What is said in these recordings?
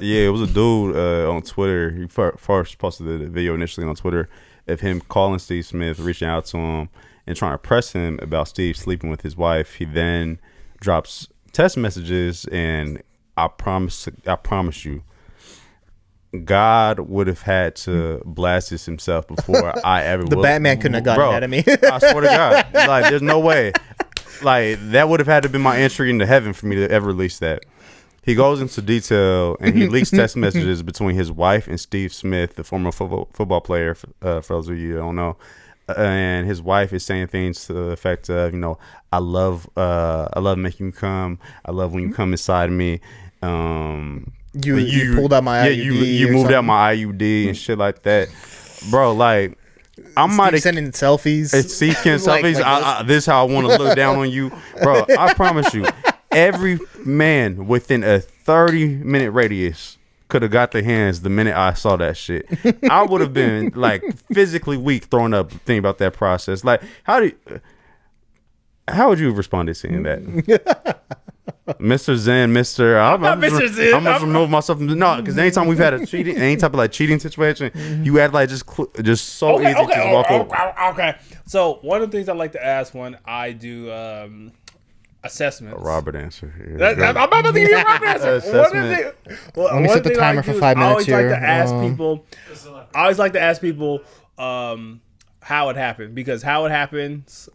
Yeah, it was a dude on Twitter. He first posted the video initially on Twitter of him calling Steve Smith, reaching out to him, and trying to press him about Steve sleeping with his wife. He then drops text messages, and I promise you, God would have had to blast this himself before I ever. The Batman couldn't have gotten ahead of me. I swear to God, like there's no way. Like that would have had to be my entry into heaven for me to ever release that. He goes into detail and he leaks text messages between his wife and Steve Smith, the former football player, for those of you who don't know. And his wife is saying things to the effect of, I love making you come. I love when you come inside me. You pulled out my IUD. You moved out my IUD and shit like that, bro. Like I'm not sending selfies. Steve sending selfies. This is how I want to look down on you, bro. I promise you. Every man within a 30-minute radius could have got their hands the minute I saw that shit. I would have been like physically weak throwing up thinking about that process. Like, how would you respond to seeing that? Mr. Zen, I'm not Mr. Zen. I'm gonna remove myself from because anytime we've had any type of like cheating situation, you had like just so easy to just walk over. Okay. So one of the things I like to ask when I do assessments. A Robert answer here. I'm about to give you a Robert answer. Assessment. Let me set the timer for 5 minutes here. I always like to ask people how it happened, because how it happens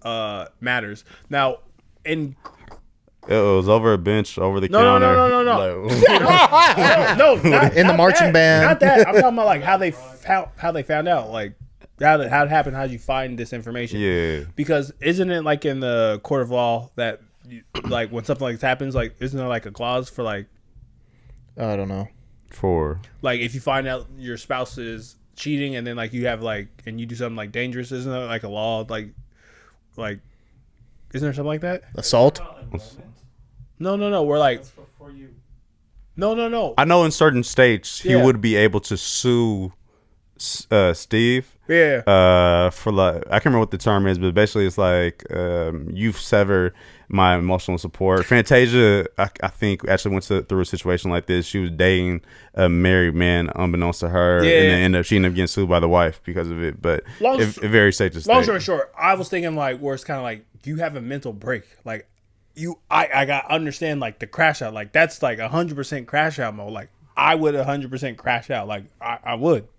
matters. Now, it was over a bench, over the counter. No. No, in the marching band. Not that. I'm talking about like how they found out, like how it happened. How did you find this information? Yeah. Because isn't it like in the court of law that like when something like this happens, like isn't there like a clause for like I don't know, for like if you find out your spouse is cheating and then like you have like and you do something like dangerous, isn't there like a law like isn't there something like that? Assault? No. We're like no. I know in certain states he would be able to sue Steve. Yeah. For like I can't remember what the term is, but basically it's like you've severed my emotional support. Fantasia, I think, actually went through a situation like this. She was dating a married man, unbeknownst to her, and then she ended up getting sued by the wife because of it. But it varies state to state. Long story short, I was thinking like where it's kind of like you have a mental break. Like I got understand like the crash out. Like that's like 100% crash out mode. Like I would 100% crash out. Like I would.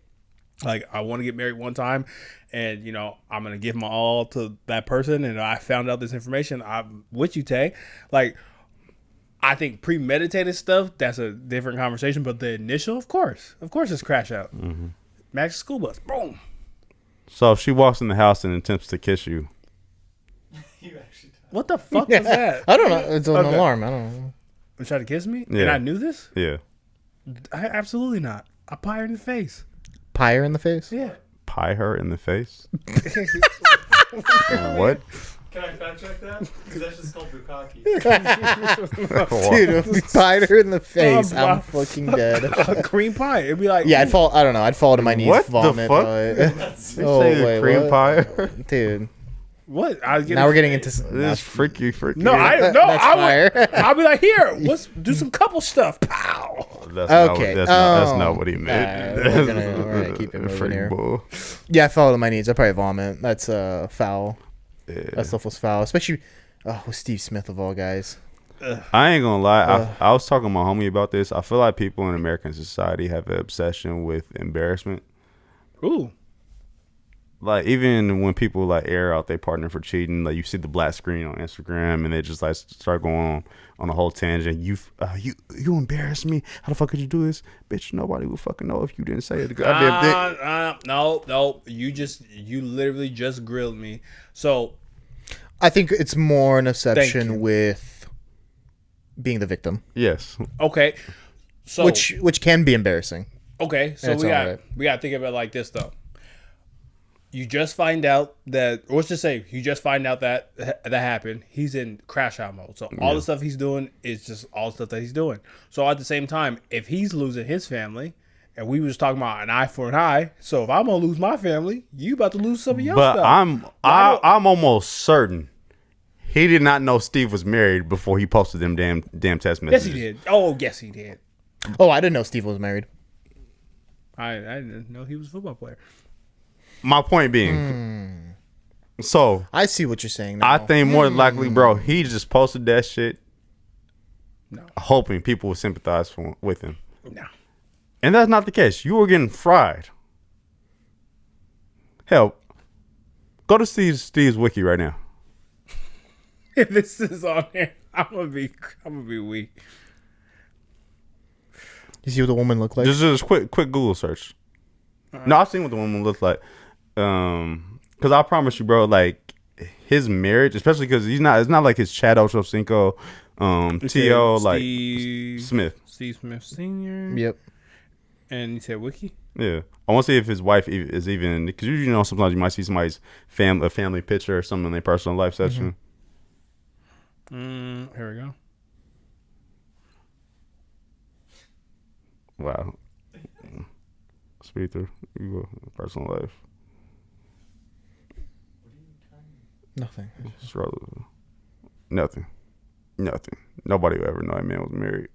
Like I want to get married one time, and I'm gonna give my all to that person. And I found out this information. I'm with you, Tay. Like I think premeditated stuff, that's a different conversation. But the initial, of course, it's crash out. Mm-hmm. Max school bus, boom. So if she walks in the house and attempts to kiss you, what the fuck was that? I don't know. It's an alarm. I don't know. You tried to kiss me, yeah. And I knew this. Yeah. Absolutely not. I pie her in the face. Pie her in the face? Yeah. Pie her in the face? What? Can I fact check that? Because that's just called bukkake. Dude, if we pied her in the face, I'm fucking dead. A cream pie. It'd be like, yeah, I'd fall. I don't know. I'd fall to my knees. What vomit. the fuck? Wait, cream pie? Dude. What? Now we're getting into this freaky. No, I'll be like, here, let's do some couple stuff. Pow. That's not what he meant. We're gonna keep it moving here. Bull. Yeah, I fall to my knees. I probably vomit. That's foul. Yeah. That stuff was foul, especially with Steve Smith of all guys. I ain't gonna lie. I was talking to my homie about this. I feel like people in American society have an obsession with embarrassment. Ooh. Like even when people like air out their partner for cheating, like you see the black screen on Instagram and they just like start going on a whole tangent. You embarrassed me. How the fuck could you do this, bitch? Nobody would fucking know if you didn't say it. No. You literally just grilled me. So I think it's more an exception with being the victim. Yes. Okay. So which can be embarrassing. Okay. So we got to think about it like this though. You just find out that, or let's just say you just find out that happened. He's in crash out mode. So all the stuff he's doing is just all the stuff that he's doing. So at the same time, if he's losing his family, and we were just talking about an eye for an eye, so if I'm gonna lose my family, you about to lose some of your stuff. But I'm almost certain he did not know Steve was married before he posted them damn text messages. Yes, he did. Oh, yes, he did. Oh, I didn't know Steve was married. I didn't know he was a football player. My point being, so I see what you're saying now. I think more than likely, bro, he just posted that shit, No. hoping people would sympathize with him, No. and that's not the case. You were getting fried. Hell, go to Steve's wiki right now. If this is on there, I'm gonna be weak. You see what the woman looked like? Just quick Google search. No, I've seen what the woman looks like. Because I promise you, bro, like his marriage, especially because it's not like his Chad Ochocinco, T.O. like Smith. Steve Smith Sr. Yep. And you said Wiki? Yeah, I want to see if his wife is even, because you know sometimes you might see somebody's family picture or something in their personal life section. Here we go. Wow. Speed through. You go personal life. Nothing. Struggle. Nothing. Nobody will ever know that man was married.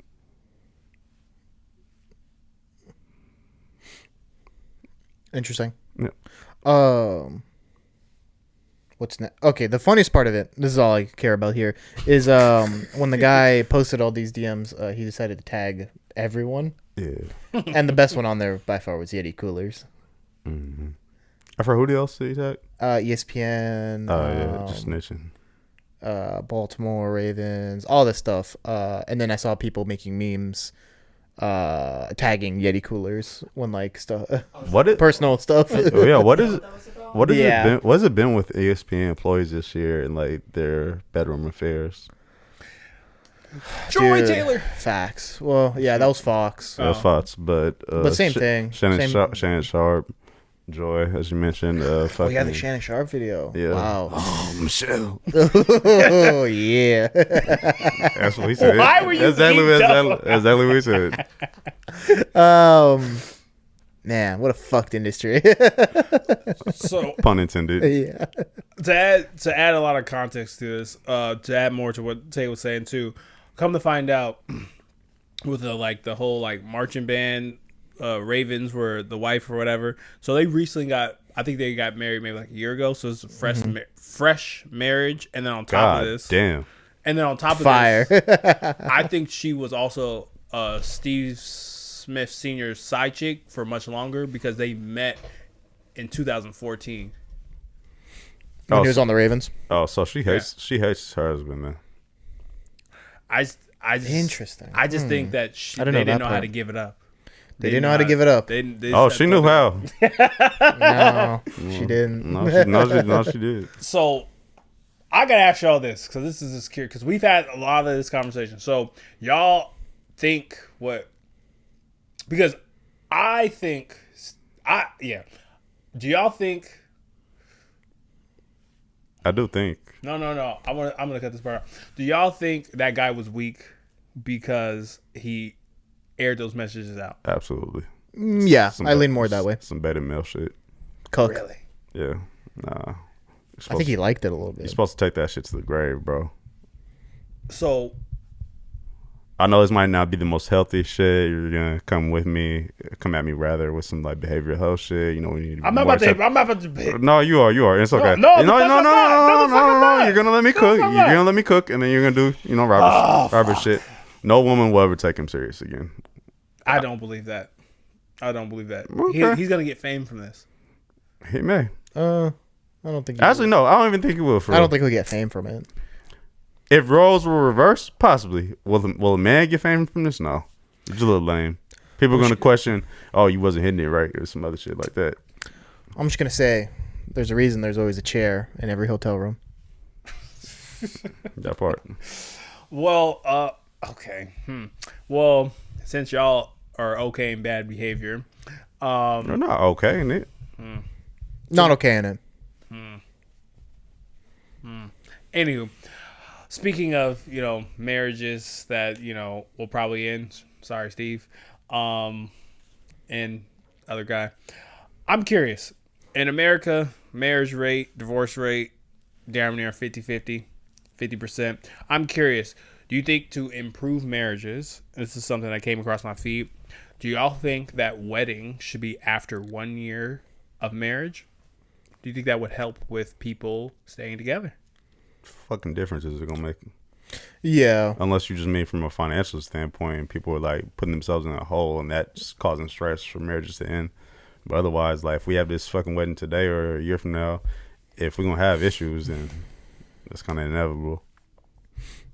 Interesting. Yeah. What's next? Okay, the funniest part of it, this is all I care about here, is when the guy posted all these DMs, he decided to tag everyone. Yeah. And the best one on there by far was Yeti Coolers. Mm-hmm. I forgot who else did he tag? ESPN. Oh yeah, just snitching. Baltimore Ravens, all this stuff. And then I saw people making memes tagging Yeti Coolers when like stuff personal stuff. Oh, yeah, what has Yeah. it been? What's it been with ESPN employees this year and like their bedroom affairs? Troy Dude, Taylor. Facts. Well, yeah, that was Fox. That's Fox, but same thing. Shannon Sharp, Joy, as you mentioned. Oh Fucking, yeah, the Shannon Sharp video. Yeah. Wow. Oh, Michelle. Oh yeah. That's what he said. Why were you exactly geeked exactly what he said. Man, what a fucked industry. So Pun intended. Yeah. to add a lot of context to this, to add more to what Tay was saying too, come to find out with the whole like marching band, Ravens were the wife or whatever. So they recently I think they got married maybe like a year ago. So it's a fresh marriage, and then on top of this, damn. and then on top of Fire. this, I think she was also Steve Smith Sr.'s side chick for much longer because they met in 2014. When he was on the Ravens. Oh, so she hates her husband, man. I just Interesting. I just think that I they didn't know didn't that know how part. to give it up. They didn't know how to give it up. Oh, she knew how. No, she didn't. No, she did. So I gotta ask y'all this because this is just curious because we've had a lot of this conversation. So y'all think what? Because I think Do y'all think? I do think. No. I'm gonna cut this part out. Do y'all think that guy was weak because he aired those messages out? Absolutely. Yeah, I lean more that way. Some beta male shit. Cook. Really? Yeah. Nah. I think he liked it a little You're bit. supposed to take that shit to the grave, bro. So I know this might not be the most healthy shit. You're gonna come at me rather with some like behavioral health shit. You know, we need to I'm not about to. No, you are. It's okay. No, no. not. You're gonna let me cook. You're gonna let me cook, and then you're gonna do, Robert shit. No woman will ever take him serious again. I don't believe that. Okay. He's gonna get fame from this. He may. I don't think. Actually, no. I don't even think he will. I don't think he'll get fame from it. If roles were reversed, possibly. Will a man get fame from this? No. It's a little lame. People are going to question, oh, you wasn't hitting it right, or some other shit like that. I'm just gonna say, there's a reason there's always a chair in every hotel room. That part. Well, okay. Well, since y'all are okay in bad behavior, You're not okay, Nick. Not okay in it. anywho, speaking of, marriages that, will probably end. Sorry, Steve. And other guy. I'm curious. In America, marriage rate, divorce rate, damn near 50-50, 50%. I'm curious. Do Do you think to improve marriages, this is something that came across my feed, do y'all think that wedding should be after 1 year of marriage? Do you think that would help with people staying together? Fucking difference is it gonna make? Yeah. Unless you just mean from a financial standpoint, people are like putting themselves in a hole, and that's causing stress for marriages to end. But otherwise, like if we have this fucking wedding today or a year from now, if we're gonna have issues, then that's kind of inevitable.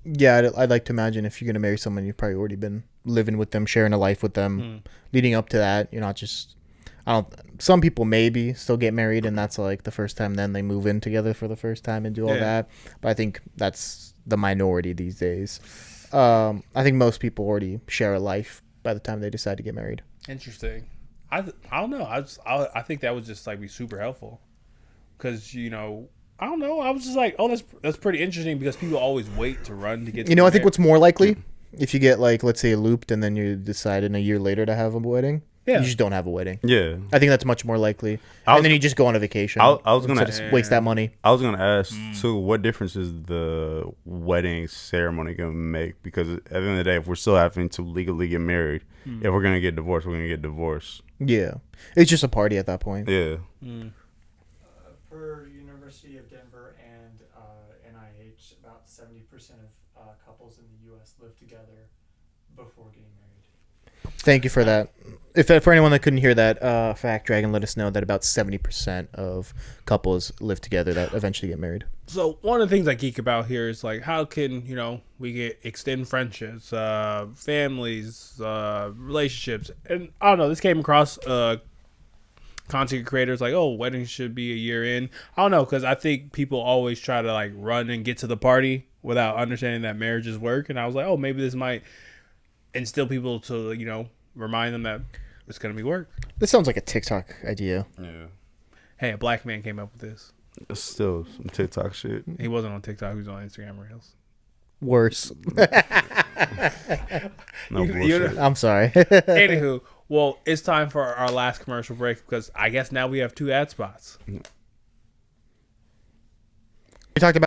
Yeah, I'd like to imagine if you're going to marry someone, you've probably already been living with them, sharing a life with them, leading up to that. You're not just, some people maybe still get married and that's like the first time, then they move in together for the first time and do all that. But I think that's the minority these days. I think most people already share a life by the time they decide to get married. Interesting. I don't know. I think that would just like be super helpful because, you know, I don't know. I was just like, oh, that's pretty interesting because people always wait to run to get to I think what's more likely, if you get like, let's say looped and then you decide in a year later to have a wedding, you just don't have a wedding. Yeah. I think that's much more likely. And then you just go on a vacation. I was going to just waste that money. I was going to ask, too, what difference is the wedding ceremony going to make? Because at the end of the day, if we're still having to legally get married, if we're going to get divorced, we're going to get divorced. Yeah. It's just a party at that point. Yeah. Per University of Denver and NIH, about 70% of couples in the U.S. live together before getting married. Thank you for that. If for anyone that couldn't hear that fact, Dragon let us know that about 70% of couples live together that eventually get married. So one of the things I geek about here is like, how can, you know, we get extend friendships, families, relationships, and I don't know. This came across content creators like, oh, weddings should be a year in. I don't know, because I think people always try to like run and get to the party without understanding that marriages work. And I was like, oh, maybe this might instill people to, you know, remind them that it's gonna be work. This sounds like a TikTok idea. Yeah. Hey, a black man came up with this. It's still some TikTok shit. He wasn't on TikTok. He was on Instagram Reels. Worse. No bullshit. I'm sorry. Anywho, well, it's time for our last commercial break because I guess now we have 2 ad spots. We talked about